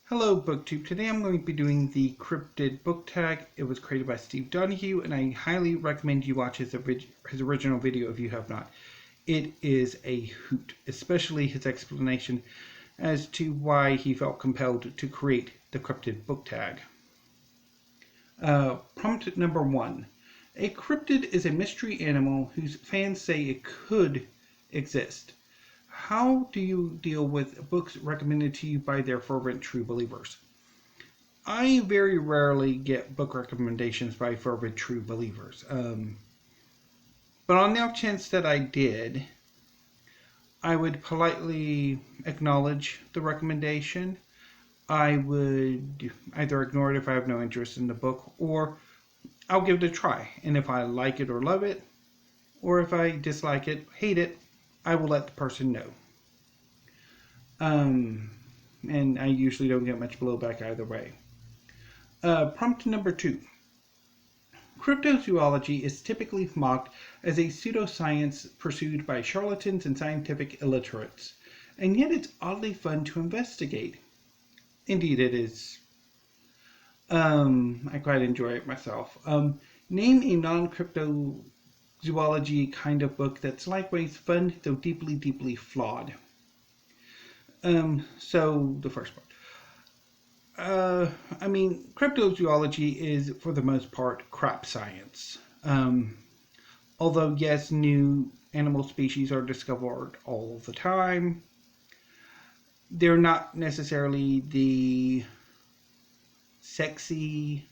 Hello BookTube. Today I'm going to be doing the Cryptid Book Tag. It was created by Steve Donahue and I highly recommend you watch his original video if you have not. It is a hoot, especially his explanation as to why he felt compelled to create the Cryptid Book Tag. Prompt number 1. A cryptid is a mystery animal whose fans say it could exist. How do you deal with books recommended to you by their fervent true believers? I very rarely get book recommendations by fervent true believers. But on the off chance that I did, I would politely acknowledge the recommendation. I would either ignore it if I have no interest in the book, or I'll give it a try. And if I like it or love it, or if I dislike it, hate it, I will let the person know. And I usually don't get much blowback either way. Prompt number 2. Cryptozoology is typically mocked as a pseudoscience pursued by charlatans and scientific illiterates, and yet it's oddly fun to investigate. Indeed it is. I quite enjoy it myself. Name a non-cryptozoology kind of book that's likewise fun, though deeply, deeply flawed. So the first part. Cryptozoology is, for the most part, crap science. Although, yes, new animal species are discovered all the time, they're not necessarily the sexy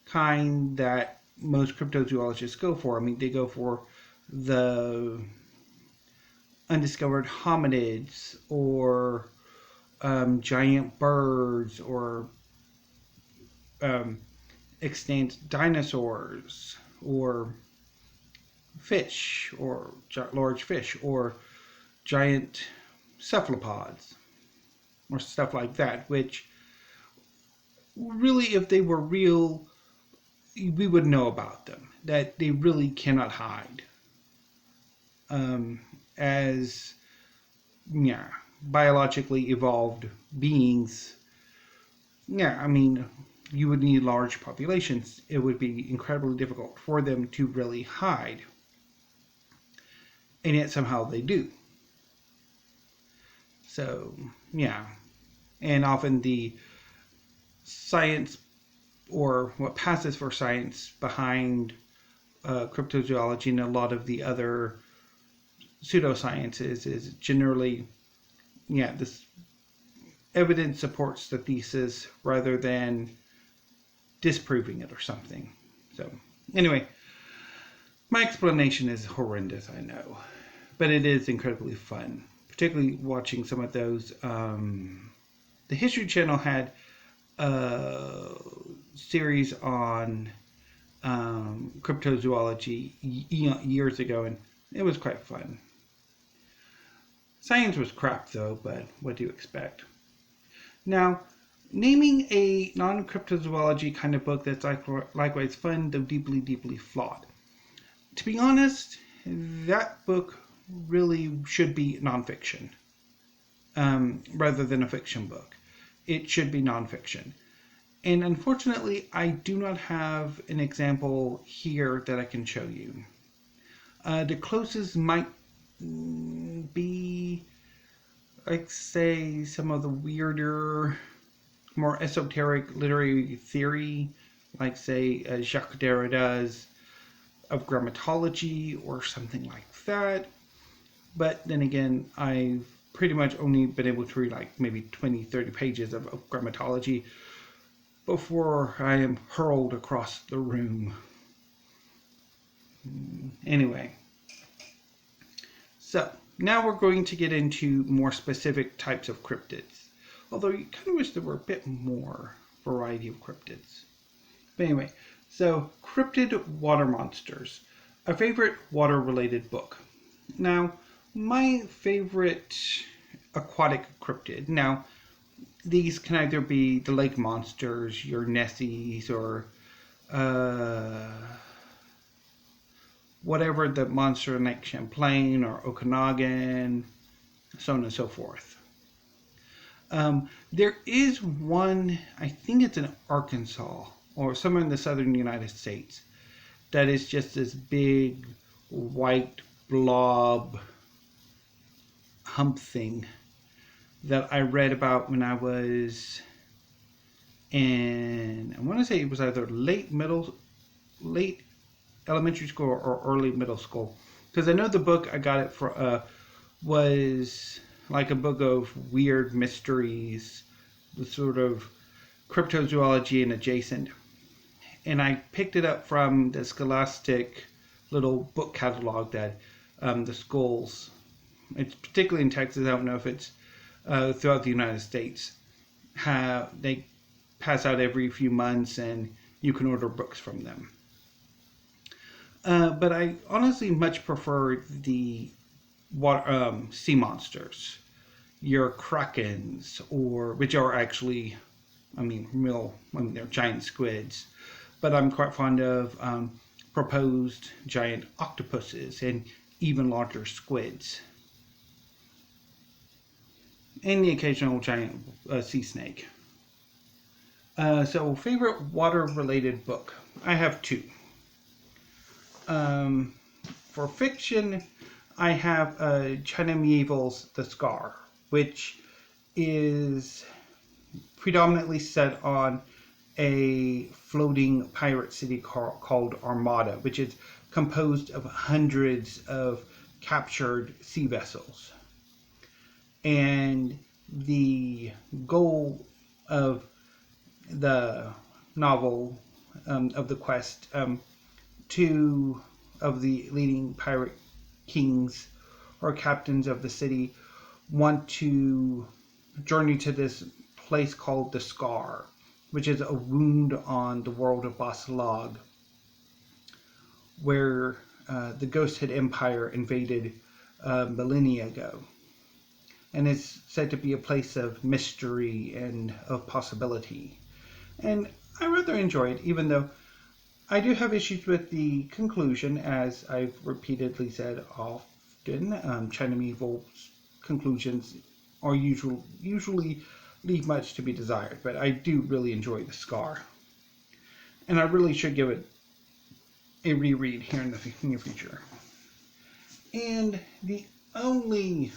kind that most cryptozoologists go for. I mean, they go for the undiscovered hominids or giant birds or extant dinosaurs or fish or large fish or giant cephalopods or stuff like that, which really, if they were real, we would know about them, that they really cannot hide. As biologically evolved beings, you would need large populations. It would be incredibly difficult for them to really hide. And yet somehow they do. So, and often the science, or what passes for science, behind cryptozoology and a lot of the other pseudosciences is generally, this evidence supports the thesis rather than disproving it or something. So, anyway, my explanation is horrendous, I know, but it is incredibly fun, particularly watching some of those. The History Channel had a series on cryptozoology years ago, and it was quite fun. Science was crap, though, but what do you expect? Now, naming a non-cryptozoology kind of book that's likewise fun, though deeply, deeply flawed. To be honest, that book really should be nonfiction, rather than a fiction book. It should be nonfiction. And unfortunately, I do not have an example here that I can show you. The closest might be, like, say, some of the weirder, more esoteric literary theory, like, say, Jacques Derrida's of grammatology or something like that. But then again, I've pretty much only been able to read like maybe 20-30 pages of grammatology before I am hurled across the room. Anyway, so now we're going to get into more specific types of cryptids, although you kind of wish there were a bit more variety of cryptids. But anyway, so Cryptid Water Monsters, a favorite water-related book. Now, my favorite aquatic cryptid, now these can either be the lake monsters, your Nessies, or whatever the monster in Lake Champlain or Okanagan, so on and so forth. There is one, I think it's in Arkansas or somewhere in the southern United States, that is just this big white blob hump thing that I read about when I was in, I want to say it was either late elementary school or early middle school. Because I know the book I got it for was like a book of weird mysteries, the sort of cryptozoology and adjacent. And I picked it up from the Scholastic little book catalog that the schools, it's particularly in Texas, I don't know if it's throughout the United States, they pass out every few months and you can order books from them. But I honestly much prefer the sea monsters, your krakens, or which are actually, they're giant squids. But I'm quite fond of proposed giant octopuses and even larger squids, and the occasional giant sea snake. So, favorite water-related book? I have two. For fiction, I have China Mieville's The Scar, which is predominantly set on a floating pirate city called Armada, which is composed of hundreds of captured sea vessels. And the goal of the novel, of the quest, two of the leading pirate kings or captains of the city want to journey to this place called the Scar, which is a wound on the world of Basalag, where the Ghosthead Empire invaded millennia ago. And it's said to be a place of mystery and of possibility. And I rather enjoy it, even though I do have issues with the conclusion, as I've repeatedly said often. China Mieville's conclusions are usually leave much to be desired, but I do really enjoy The Scar. And I really should give it a reread here in the near future. And the only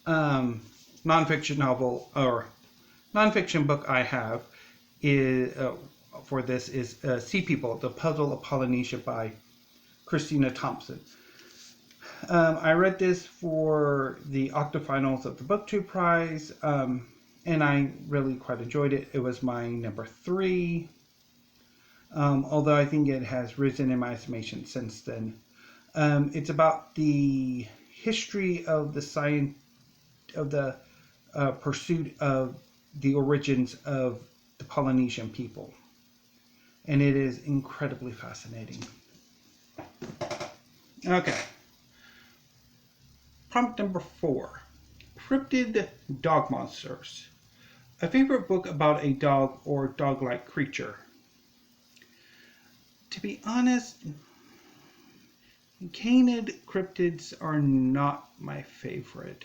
nonfiction novel or nonfiction book I have is for this is Sea People, The Puzzle of Polynesia by Christina Thompson. I read this for the octafinals of the BookTube Prize, and I really quite enjoyed it. It was my number 3, although I think it has risen in my estimation since then. It's about the history of the science of the pursuit of the origins of the Polynesian people, and it is incredibly fascinating. Okay. Prompt number 4. Cryptid Dog Monsters. A favorite book about a dog or dog-like creature. To be honest, canid cryptids are not my favorite.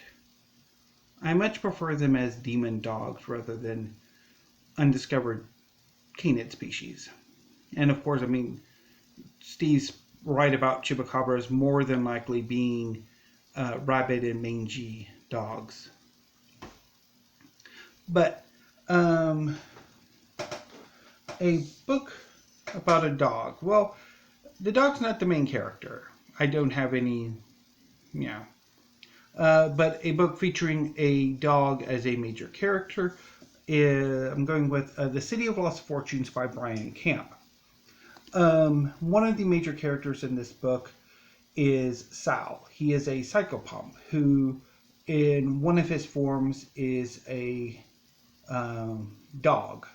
I much prefer them as demon dogs rather than undiscovered canid species. And of course, Steve's right about chupacabras more than likely being rabid and mangy dogs. But a book about a dog. Well, the dog's not the main character. I don't have any, but a book featuring a dog as a major character. I'm going with The City of Lost Fortunes by Bryan Camp. One of the major characters in this book is Sal. He is a psychopomp who, in one of his forms, is a dog.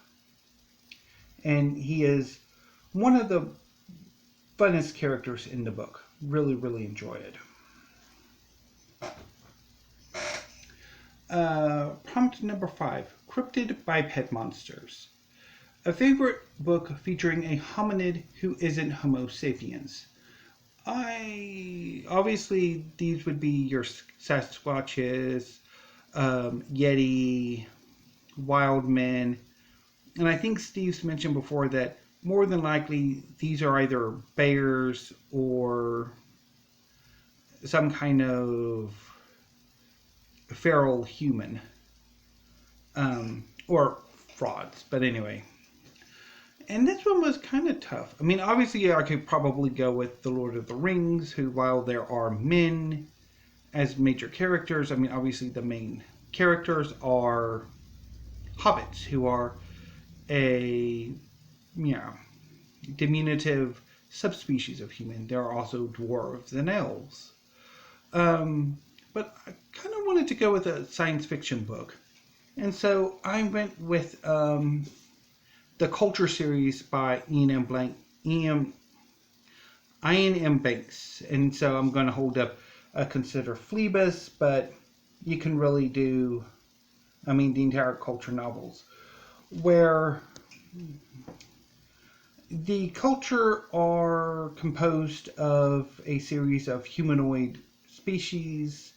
And he is one of the funnest characters in the book. Really, really enjoy it. Prompt number 5. Cryptid Biped Monsters. A favorite book featuring a hominid who isn't Homo sapiens. Obviously, these would be your Sasquatches, Yeti, wild men. And I think Steve's mentioned before that more than likely these are either bears or some kind of feral human, or frauds. But anyway, and this one was kind of tough. I mean, obviously, I could probably go with The Lord of the Rings, who, while there are men as major characters, I mean, obviously, the main characters are hobbits, who are a, diminutive subspecies of human. There are also dwarves and elves. But I kind of wanted to go with a science fiction book. And so I went with the Culture series by Iain M. Banks. And so I'm going to hold up Consider Phoebus, but you can really do, the entire Culture novels, where the Culture are composed of a series of humanoid species.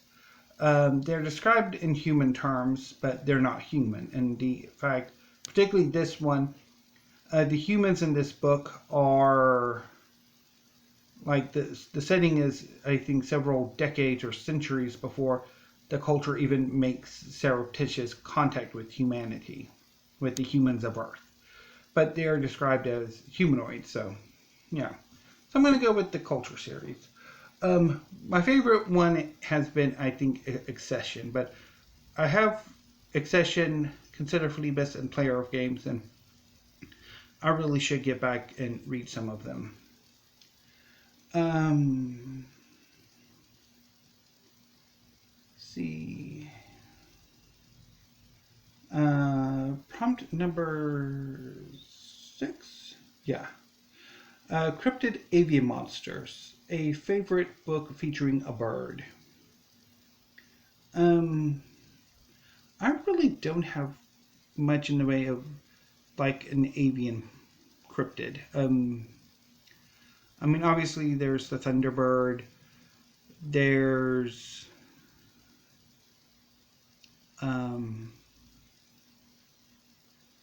They're described in human terms, but they're not human. And in fact, particularly this one, the humans in this book are like the setting is, I think, several decades or centuries before the Culture even makes surreptitious contact with humanity, with the humans of Earth. But they are described as humanoids, so yeah. So I'm going to go with the Culture series. My favorite one has been, I think, Accession, but I have Accession, Consider Phoebus, and Player of Games, and I really should get back and read some of them. See. Prompt number 6? Yeah. Cryptid Avian Monsters, a favorite book featuring a bird. I really don't have much in the way of like an avian cryptid. Obviously there's the thunderbird. There's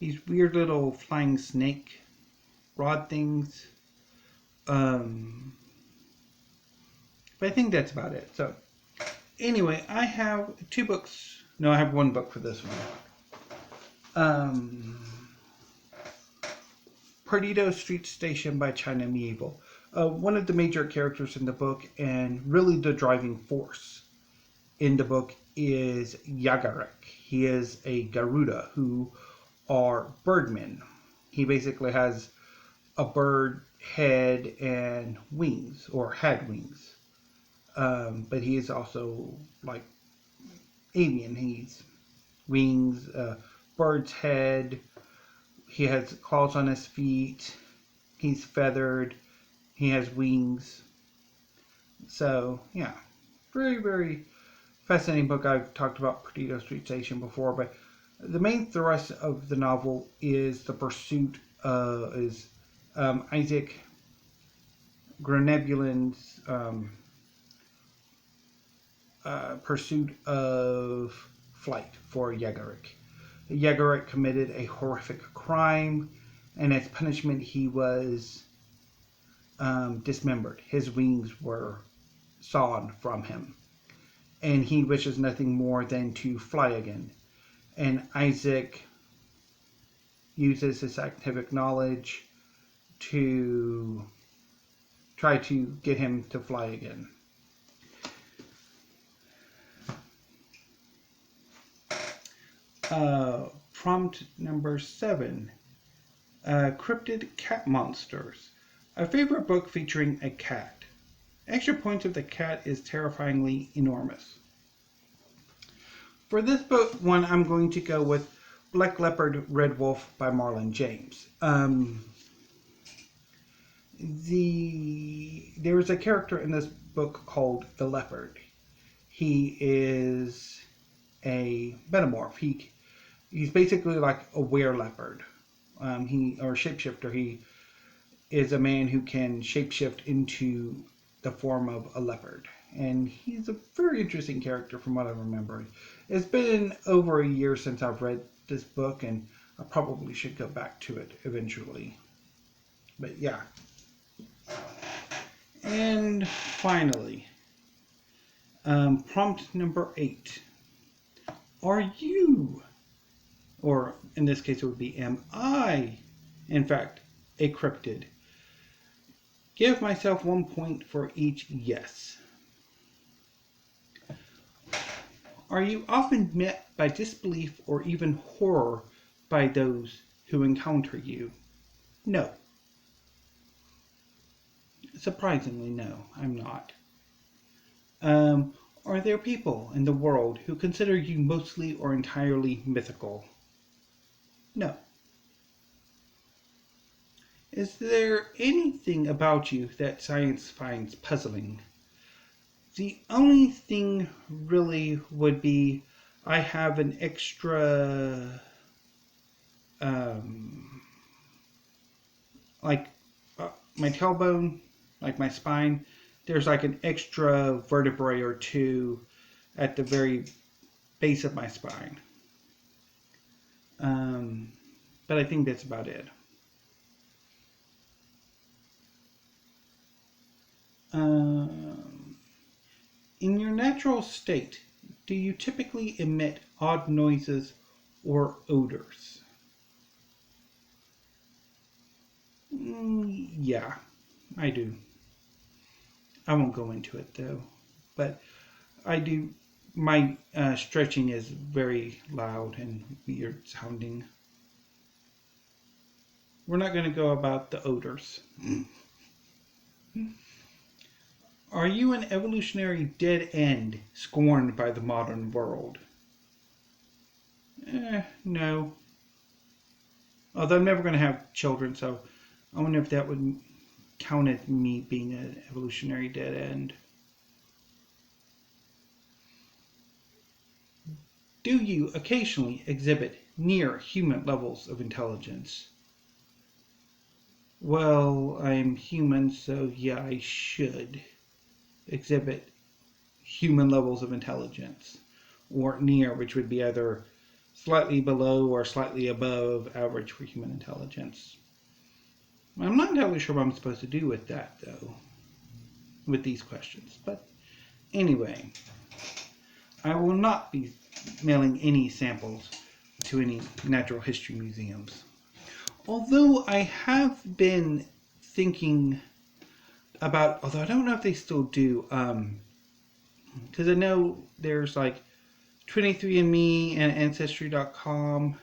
these weird little flying snake rod things. But I think that's about it. So anyway, I have 2 books. No, I have 1 book for this one. Perdido Street Station by China Mieville. One of the major characters in the book, and really the driving force in the book, is Yagharek. He is a Garuda, who are birdmen. He basically has a bird head and wings, or had wings. But he is also like avian. He's wings, bird's head. He has claws on his feet. He's feathered. He has wings. So, yeah. Very, very fascinating book. I've talked about Perdido Street Station before, but the main thrust of the novel is the pursuit Isaac Gronebulin's pursuit of flight for Yagharek. Yagharek committed a horrific crime, and as punishment he was dismembered. His wings were sawn from him, and he wishes nothing more than to fly again. And Isaac uses his scientific knowledge to try to get him to fly again. Prompt number 7. Cryptid Cat Monsters. A favorite book featuring a cat. Extra points if the cat is terrifyingly enormous. For this book one, I'm going to go with Black Leopard, Red Wolf by Marlon James. There is a character in this book called the Leopard. He is a metamorph. He's basically like a were-leopard. Or shapeshifter. He is a man who can shapeshift into the form of a leopard. and he's a very interesting character from what I remember. It's been over a year since I've read this book, and I probably should go back to it eventually. But yeah. And finally, prompt number 8. Are you, or in this case it would be am I, in fact, a cryptid? Give myself 1 point for each yes. Are you often met by disbelief or even horror by those who encounter you? No. Surprisingly, no, I'm not. Are there people in the world who consider you mostly or entirely mythical? No. Is there anything about you that science finds puzzling? The only thing really would be I have an extra, like my tailbone, like my spine, there's like an extra vertebrae or two at the very base of my spine. But I think that's about it. In your natural state, do you typically emit odd noises or odors? Yeah, I do. I won't go into it though, but I do. My stretching is very loud and weird sounding. We're not going to go about the odors. Are you an evolutionary dead end scorned by the modern world? No. Although I'm never going to have children, so I wonder if that would count as me being an evolutionary dead end. Do you occasionally exhibit near human levels of intelligence? Well, I'm human, so yeah, I should exhibit human levels of intelligence, or near, which would be either slightly below or slightly above average for human intelligence. I'm not entirely sure what I'm supposed to do with that, though, with these questions. But anyway, I will not be mailing any samples to any natural history museums. Although I have been thinking about, although I don't know if they still do, because I know there's like 23andMe and Ancestry.com.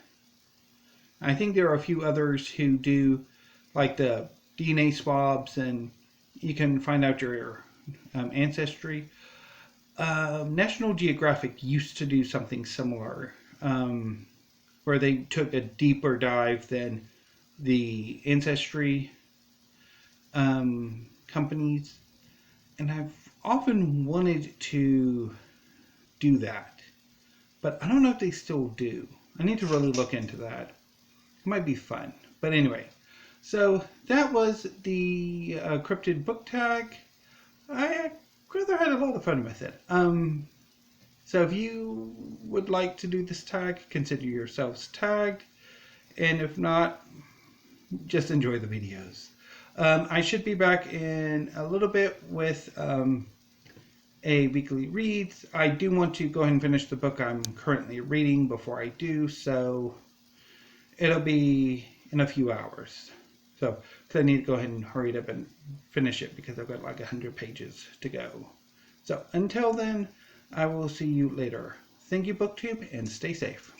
I think there are a few others who do like the DNA swabs, and you can find out your ancestry. National Geographic used to do something similar, where they took a deeper dive than the ancestry companies, and I've often wanted to do that, but I don't know if they still do. I need to really look into that. It might be fun. But anyway, so that was the Cryptid Book Tag. I rather had a lot of fun with it. So if you would like to do this tag, consider yourselves tagged. And if not, just enjoy the videos. I should be back in a little bit with a weekly reads. I do want to go ahead and finish the book I'm currently reading before I do, so it'll be in a few hours. So, because I need to go ahead and hurry it up and finish it because I've got like 100 pages to go. So, until then, I will see you later. Thank you, BookTube, and stay safe.